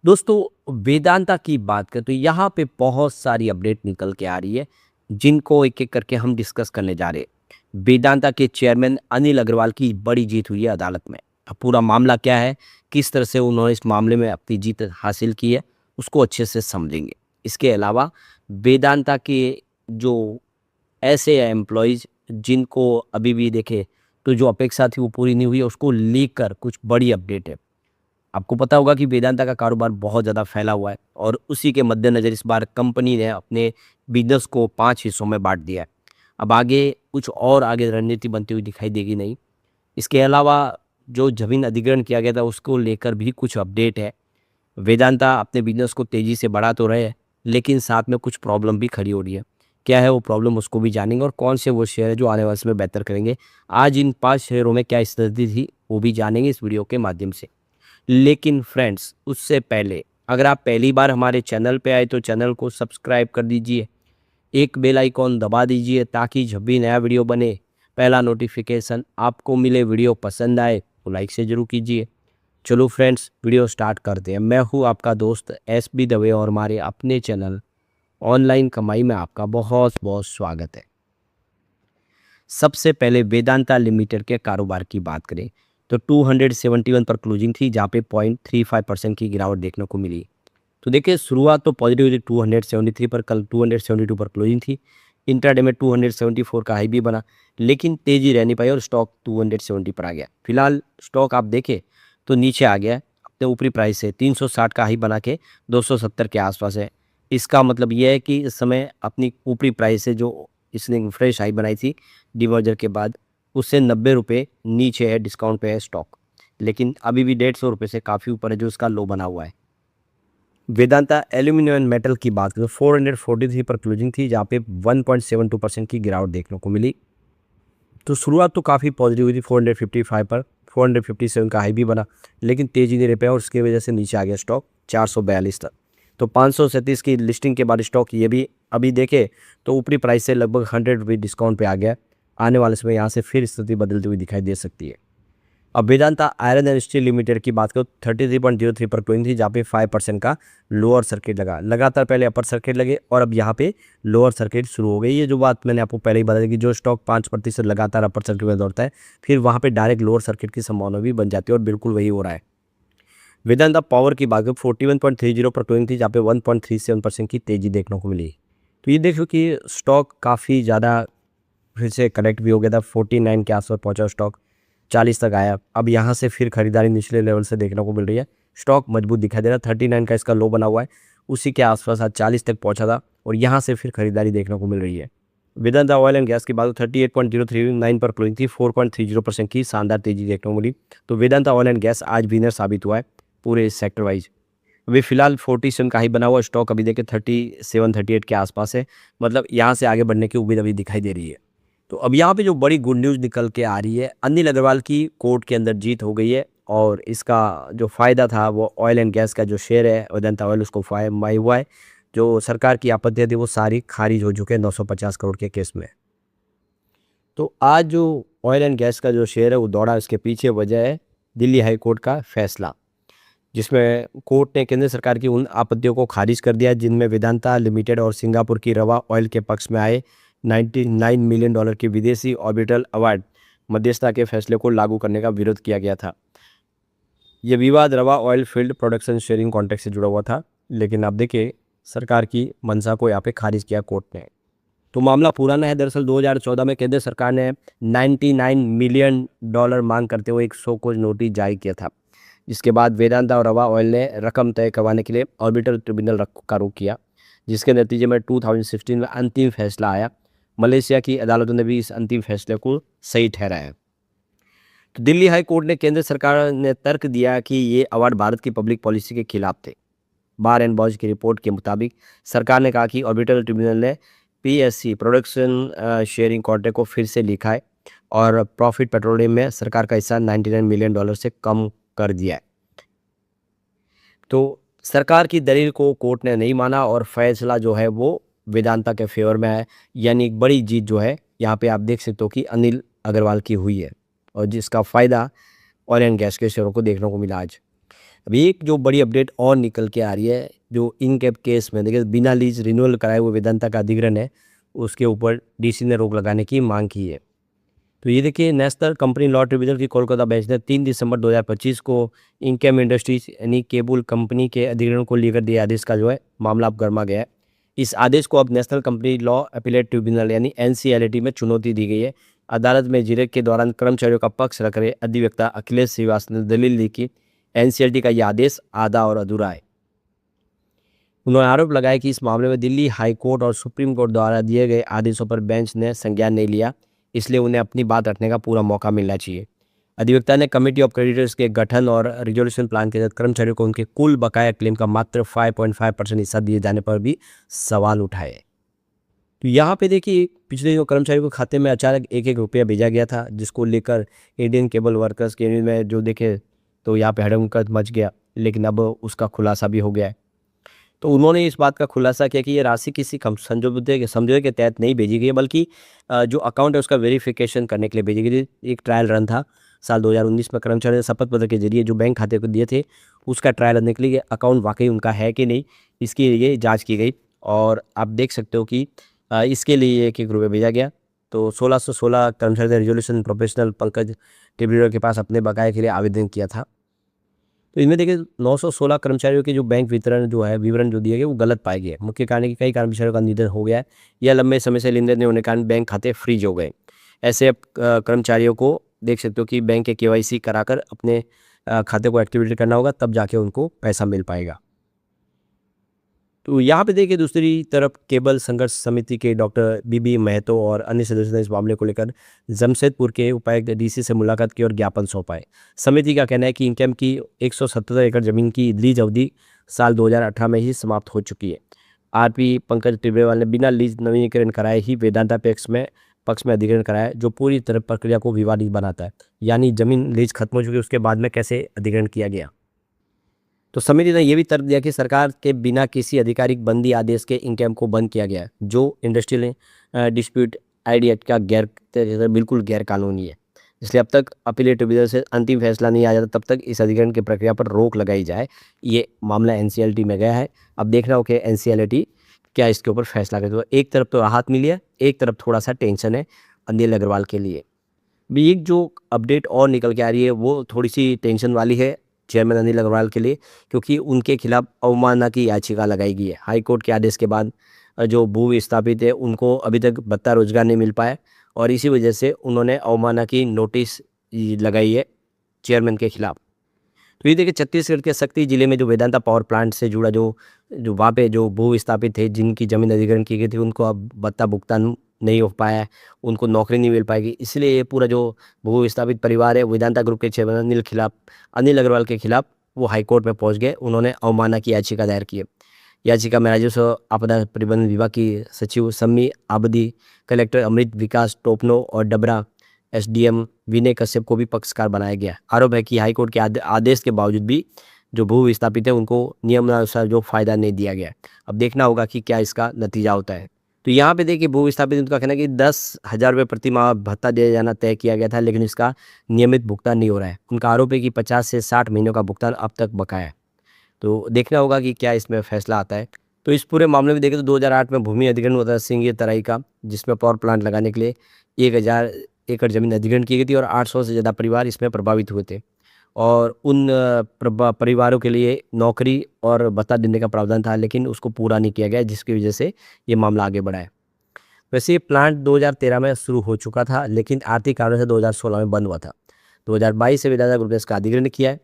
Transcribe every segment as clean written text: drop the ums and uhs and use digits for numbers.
दोस्तों वेदांता की बात करें तो यहाँ पे बहुत सारी अपडेट निकल के आ रही है जिनको एक एक करके हम डिस्कस करने जा रहे हैं। वेदांता के चेयरमैन अनिल अग्रवाल की बड़ी जीत हुई है अदालत में। अब पूरा मामला क्या है, किस तरह से उन्होंने इस मामले में अपनी जीत हासिल की है, उसको अच्छे से समझेंगे। इसके अलावा वेदांता के जो ऐसे एम्प्लॉयज़ जिनको अभी भी देखे तो जो अपेक्षा थी वो पूरी नहीं हुई है, उसको लेकर कुछ बड़ी अपडेट है। आपको पता होगा कि वेदांता का कारोबार बहुत ज़्यादा फैला हुआ है और उसी के मद्देनज़र इस बार कंपनी ने अपने बिज़नेस को 5 हिस्सों में बाँट दिया है। अब आगे कुछ और आगे रणनीति बनती हुई दिखाई देगी नहीं। इसके अलावा जो ज़मीन अधिग्रहण किया गया था उसको लेकर भी कुछ अपडेट है। वेदांता अपने बिज़नेस को तेज़ी से बढ़ा तो रहे हैं, लेकिन साथ में कुछ प्रॉब्लम भी खड़ी हो रही है। क्या है वो प्रॉब्लम, उसको भी जानेंगे और कौन से वो शेयर है जो आने वाले समय में बेहतर करेंगे। आज इन 5 शेयरों में क्या स्थिति थी वो भी जानेंगे इस वीडियो के माध्यम से। लेकिन फ्रेंड्स उससे पहले अगर आप पहली बार हमारे चैनल पे आए तो चैनल को सब्सक्राइब कर दीजिए, एक बेल आइकॉन दबा दीजिए ताकि जब भी नया वीडियो बने पहला नोटिफिकेशन आपको मिले। वीडियो पसंद आए तो लाइक से ज़रूर कीजिए। चलो फ्रेंड्स वीडियो स्टार्ट करते हैं। मैं हूँ आपका दोस्त एस बी दवे और हमारे अपने चैनल ऑनलाइन कमाई में आपका बहुत बहुत स्वागत है। सबसे पहले वेदांता लिमिटेड के कारोबार की बात करें तो 271 पर क्लोजिंग थी, जहाँ पे 0.35% की गिरावट देखने को मिली। तो देखिए शुरुआत तो पॉजिटिव थी 273 पर, कल 272 पर क्लोजिंग थी। इंट्राडे में 274 का हाई भी बना, लेकिन तेजी रह नहीं पाई और स्टॉक 270 पर आ गया। फिलहाल स्टॉक आप देखें तो नीचे आ गया अपने ऊपरी प्राइस से 360 का हाई बना के 270 के आसपास है। इसका मतलब यह है कि इस समय अपनी ऊपरी प्राइस से जो इसने फ्रेश हाई बनाई थी डिमर्जर के बाद, उससे 90 रुपये नीचे है, डिस्काउंट पे है स्टॉक। लेकिन अभी भी 150 रुपये से काफ़ी ऊपर है जो इसका लो बना हुआ है। वेदांता एल्यूमिनियम एंड मेटल की बात करें 443 पर क्लोजिंग थी, जहाँ पे 1.72% की गिरावट देखने को मिली। तो शुरुआत तो काफ़ी पॉजिटिव हुई थी 455 पर, 457 का हाई भी बना, लेकिन तेजी नहीं रह पाया और उसकी वजह से नीचे आ गया स्टॉक 442 तक। तो 537 की लिस्टिंग के बाद स्टॉक ये भी अभी देखे तो ऊपरी प्राइस से लगभग 100 रुपये डिस्काउंट पे आ गया। आने वाले समय यहाँ से फिर स्थिति बदलती हुई दिखाई दे सकती है। अब Vedanta iron and steel limited की बात करो 33.03 पर क्लोजिंग थी, जहाँ पे 5% का लोअर सर्किट लगा। लगातार पहले अपर सर्किट लगे और अब यहाँ पे लोअर सर्किट शुरू हो गई। ये जो बात मैंने आपको पहले ही बताई कि जो स्टॉक 5% लगातार अपर सर्किट में दौड़ता है फिर वहाँ पे डायरेक्ट लोअर सर्किट की संभावना भी बन जाती है और बिल्कुल वही हो रहा है। वेदांता पावर की बात करें 41.30 पर क्लोजिंग थी, जहाँ पे 1.37% की तेजी देखने को मिली। तो ये देखो कि स्टॉक काफ़ी ज़्यादा फिर से करेक्ट भी हो गया था, 49 के आसपास पहुंचा स्टॉक, 40 तक आया। अब यहाँ से फिर खरीदारी निचले लेवल से देखने को मिल रही है। स्टॉक मजबूत दिखाई दे रहा है, 39 का इसका लो बना हुआ है, उसी के आसपास आज 40 तक पहुंचा था और यहाँ से फिर खरीदारी देखने को मिल रही है। वेदांता ऑयल एंड गैस की बात 38.039 पर क्लोजिंग थी, 4.30% की शानदार तेजी देखने को मिली। तो वेदांता ऑयल एंड गैस आज विनर साबित हुआ है पूरे सेक्टर वाइज। अभी फिलहाल 47 का ही बना हुआ स्टॉक अभी देखे 37-38 के आसपास है, मतलब यहाँ से आगे बढ़ने की उम्मीद अभी दिखाई दे रही है। तो अब यहाँ पे जो बड़ी गुड न्यूज़ निकल के आ रही है, अनिल अग्रवाल की कोर्ट के अंदर जीत हो गई है और इसका जो फ़ायदा था वो ऑयल एंड गैस का जो शेयर है वेदांता ऑयल उसको फायदा हुआ है। जो सरकार की आपत्तियाँ थी वो सारी खारिज हो चुके हैं 950 करोड़ के केस में। तो आज जो ऑयल एंड गैस का जो शेयर है वो दौड़ा, इसके पीछे वजह है दिल्ली हाई कोर्ट का फैसला, जिसमें कोर्ट ने केंद्र सरकार की उन आपत्तियों को खारिज कर दिया जिनमें वेदांता लिमिटेड और सिंगापुर की रवा ऑयल के पक्ष में आए 99 मिलियन डॉलर के विदेशी ऑर्बिटल अवार्ड मध्यस्थता के फैसले को लागू करने का विरोध किया गया था। यह विवाद रवा oil field production sharing contract से जुड़ा हुआ था, लेकिन अब देखिए सरकार की मंशा को यहाँ पे खारिज किया कोर्ट ने। तो मामला पुराना है, दरअसल 2014 में केंद्र सरकार ने 99 मिलियन डॉलर मांग करते हुए एक शो कॉज नोटिस जारी किया था, जिसके बाद वेदांता और रवा ऑयल ने रकम तय करवाने के लिए ऑर्बिटल ट्रिब्यूनल का रुख किया, जिसके नतीजे में 2016 में अंतिम फैसला आया। मलेशिया की अदालतों ने भी इस अंतिम फैसले को सही ठहराया। तो दिल्ली हाई कोर्ट ने केंद्र सरकार ने तर्क दिया कि ये अवार्ड भारत की पब्लिक पॉलिसी के खिलाफ थे। बार एंड बॉज की रिपोर्ट के मुताबिक सरकार ने कहा कि ऑर्बिटल ट्रिब्यूनल ने पीएससी प्रोडक्शन शेयरिंग कॉन्ट्रैक्ट को फिर से लिखा है और प्रॉफिट पेट्रोलियम में सरकार का हिस्सा 99 मिलियन डॉलर से कम कर दिया है। तो सरकार की दलील को कोर्ट ने नहीं माना और फैसला जो है वो वेदांता के फेवर में है, यानी एक बड़ी जीत जो है यहाँ पे आप देख सकते हो कि अनिल अग्रवाल की हुई है और जिसका फ़ायदा ऑयल एंड गैस के शेयरों को देखने को मिला आज। अभी एक जो बड़ी अपडेट और निकल के आ रही है, जो इनकैप केस में देखिए बिना लीज रिन्यूअल कराए हुए वेदांता का अधिग्रहण है, उसके ऊपर डीसी ने रोक लगाने की मांग की है। तो ये देखिए नेशनल कंपनी लॉ ट्रिब्यूनल की कोलकाता बेंच ने 3 दिसंबर 2025 को इनकैम इंडस्ट्रीज यानी केबल कंपनी के अधिग्रहण को लेकर दिए आदेश का जो है मामला अब गर्मा गया है। इस आदेश को अब national company law appellate tribunal यानी एनसीएलटी में चुनौती दी गई है। अदालत में जिरह के दौरान कर्मचारियों का पक्ष रख रहे अधिवक्ता अखिलेश श्रीवास्तव ने दलील दी कि एनसीएलटी का यह आदेश आधा और अधूरा है। उन्होंने आरोप लगाया कि इस मामले में दिल्ली हाई कोर्ट और सुप्रीम कोर्ट द्वारा दिए गए आदेशों पर बेंच ने संज्ञान नहीं लिया, इसलिए उन्हें अपनी बात रखने का पूरा मौका मिलना चाहिए। अधिवक्ता ने कमेटी ऑफ क्रेडिटर्स के गठन और रिजोल्यूशन प्लान के तहत कर्मचारियों को उनके कुल बकाया क्लेम का मात्र 5.5% हिस्सा दिए जाने पर भी सवाल उठाए। तो यहाँ पे देखिए पिछले दिनों कर्मचारियों के खाते में अचानक 1-1 रुपया भेजा गया था, जिसको लेकर इंडियन केबल वर्कर्स के यूनियन में जो देखे तो यहाँ पे हड़कंप मच गया, लेकिन अब उसका खुलासा भी हो गया है। तो उन्होंने इस बात का खुलासा किया कि ये राशि किसी समझौते के तहत नहीं भेजी गई है, बल्कि जो अकाउंट है उसका वेरिफिकेशन करने के लिए भेजी गई थी। एक ट्रायल रन था साल 2019 में, कर्मचारियों ने शपथ पत्र के जरिए जो बैंक खाते को दिए थे उसका ट्रायल रन के लिए अकाउंट वाकई उनका है कि नहीं, इसकी ये जाँच की गई। और आप देख सकते हो कि इसके लिए 1-1 रुपये भेजा गया। तो 1616 कर्मचारी ने रिजोल्यूशन प्रोफेशनल पंकज टिब्रियर के पास अपने बकाये के लिए आवेदन किया था। तो इनमें देखिए 916 कर्मचारियों के जो बैंक वितरण जो है विवरण जो दिए गए वो गलत पाए गए। मुख्य कारण है कि कई कर्मचारियों का निधन हो गया है या लंबे समय से लेन देन नहीं होने के कारण बैंक खाते फ्रीज हो गए। ऐसे कर्मचारियों को देख सकते हो कि बैंक के केवाईसी कराकर अपने खाते को एक्टिवेट करना होगा, तब जाके उनको पैसा मिल पाएगा। तो यहाँ पे देखिए दूसरी तरफ केबल संघर्ष समिति के डॉक्टर बीबी महतो और अन्य सदस्यों ने इस मामले को लेकर जमशेदपुर के उपायुक्त डीसी से मुलाकात की और ज्ञापन सौंपा है। समिति का कहना है कि इनकैम की 177 एकड़ जमीन की लीज अवधि साल 2018 में ही समाप्त हो चुकी है। आरपी पंकज टिब्रेवाल ने बिना लीज नवीनीकरण कराए ही वेदांता पक्ष में अधिग्रहण कराया, जो पूरी तरह प्रक्रिया को विवादित बनाता है। यानी जमीन लीज खत्म हो चुकी है, उसके बाद में कैसे अधिग्रहण किया गया। तो समिति ने यह भी तर्क दिया कि सरकार के बिना किसी आधिकारिक बंदी आदेश के इनकैम को बंद किया गया, जो इंडस्ट्रियल डिस्प्यूट आईडी एक्ट का बिल्कुल गैर कानूनी है। इसलिए अब तक अपीलेट ट्रिब्यूनल से अंतिम फैसला नहीं आ जाता, तब तक इस अधिग्रहण की प्रक्रिया पर रोक लगाई जाए। ये मामला एनसीएलटी में गया है। अब देखना हो कि एनसीएलटी क्या इसके ऊपर फैसला करे। तो एक तरफ तो राहत मिली है, एक तरफ थोड़ा सा टेंशन है अनिल अग्रवाल के लिए भी। एक जो अपडेट और निकल के आ रही है वो थोड़ी सी टेंशन वाली है चेयरमैन अनिल अग्रवाल के लिए, क्योंकि उनके खिलाफ अवमानना की याचिका लगाई गई है। हाईकोर्ट के आदेश के बाद जो भू विस्थापित है उनको अभी तक भत्ता रोजगार नहीं मिल पाया और इसी वजह से उन्होंने अवमानना की नोटिस लगाई है चेयरमैन के खिलाफ। तो ये देखिए छत्तीसगढ़ के शक्ति जिले में जो वेदांता पावर प्लांट से जुड़ा जो जो वहाँ पे जो भू विस्थापित थे जिनकी जमीन अधिग्रहण की गई थी, उनको अब भत्ता भुगतान नहीं हो पाया है, उनको नौकरी नहीं मिल पाएगी। इसलिए ये पूरा जो भू विस्थापित परिवार है वेदांता ग्रुप के चेयरमैन अनिल अग्रवाल के खिलाफ वो हाईकोर्ट में पहुंच गए। उन्होंने अवमानना की याचिका दायर की है। याचिका में राजस्व आपदा प्रबंधन विभाग की सचिव सम्मी आबदी, कलेक्टर अमृत विकास टोपनो और डबरा एसडीएम विनय कश्यप को भी पक्षकार बनाया गया। आरोप है कि हाईकोर्ट के आदेश के बावजूद भी जो भू विस्थापित है उनको नियमानुसार जो फायदा नहीं दिया गया। अब देखना होगा कि क्या इसका नतीजा होता है। तो यहाँ पे देखिए भू विस्थापित उनका कहना है कि 10,000 रुपये प्रति माह भत्ता दिया जाना तय किया गया था, लेकिन इसका नियमित भुगतान नहीं हो रहा है। उनका आरोप है कि 50 से 60 महीनों का भुगतान अब तक बकाया है। तो देखना होगा कि क्या इसमें फैसला आता है। तो इस पूरे मामले में देखें तो 2008 में भूमि अधिग्रहण हुआ था सिंघी तराई का, जिसमें पावर प्लांट लगाने के लिए 1000 एकड़ जमीन अधिग्रहण की गई थी और 800 से ज़्यादा परिवार इसमें प्रभावित हुए थे और उन परिवारों के लिए नौकरी और भत्ता देने का प्रावधान था, लेकिन उसको पूरा नहीं किया गया, जिसकी वजह से ये मामला आगे बढ़ा है। वैसे ये प्लांट 2013 में शुरू हो चुका था, लेकिन आर्थिक कारणों से 2016 में बंद हुआ था। 2022 से वेदांता ग्रुप ने इसका अधिग्रहण किया है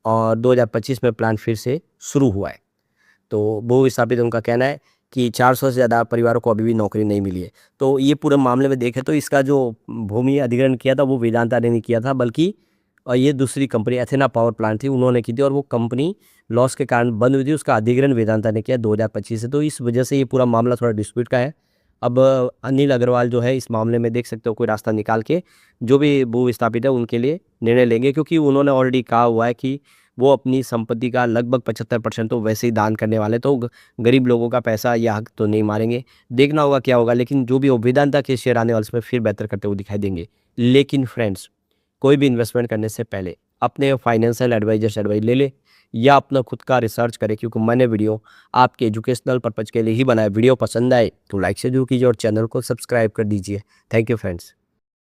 और 2025 में प्लांट फिर से शुरू हुआ है। तो भू विस्थापित उनका कहना है कि 400 से ज़्यादा परिवारों को अभी भी नौकरी नहीं मिली है। तो ये पूरे मामले में देखें तो इसका जो भूमि अधिग्रहण किया था वो वेदांता ने नहीं किया था, बल्कि ये दूसरी कंपनी एथेना पावर प्लांट थी, उन्होंने की थी और वो कंपनी लॉस के कारण बंद हुई थी। उसका अधिग्रहण वेदांता ने किया 2025 से। तो इस वजह से ये पूरा मामला थोड़ा डिस्प्यूट का है। अब अनिल अग्रवाल जो है इस मामले में देख सकते हो कोई रास्ता निकाल के जो भी भू विस्थापित है उनके लिए निर्णय लेंगे, क्योंकि उन्होंने ऑलरेडी कहा हुआ है कि वो अपनी संपत्ति का लगभग 75% तो वैसे ही दान करने वाले, तो गरीब लोगों का पैसा या हक तो नहीं मारेंगे। देखना होगा क्या होगा, लेकिन जो भी हो वेदांता के शेयर आने वाले उसमें फिर बेहतर करते हुए दिखाई देंगे। लेकिन फ्रेंड्स, कोई भी इन्वेस्टमेंट करने से पहले अपने फाइनेंशियल एडवाइजर से एडवाइस ले ले या अपना खुद का रिसर्च करें, क्योंकि मैंने वीडियो आपके एजुकेशनल पर्पज़ के लिए ही बनाया। वीडियो पसंद आए तो लाइक से जरूर कीजिए और चैनल को सब्सक्राइब कर दीजिए। Thank you friends.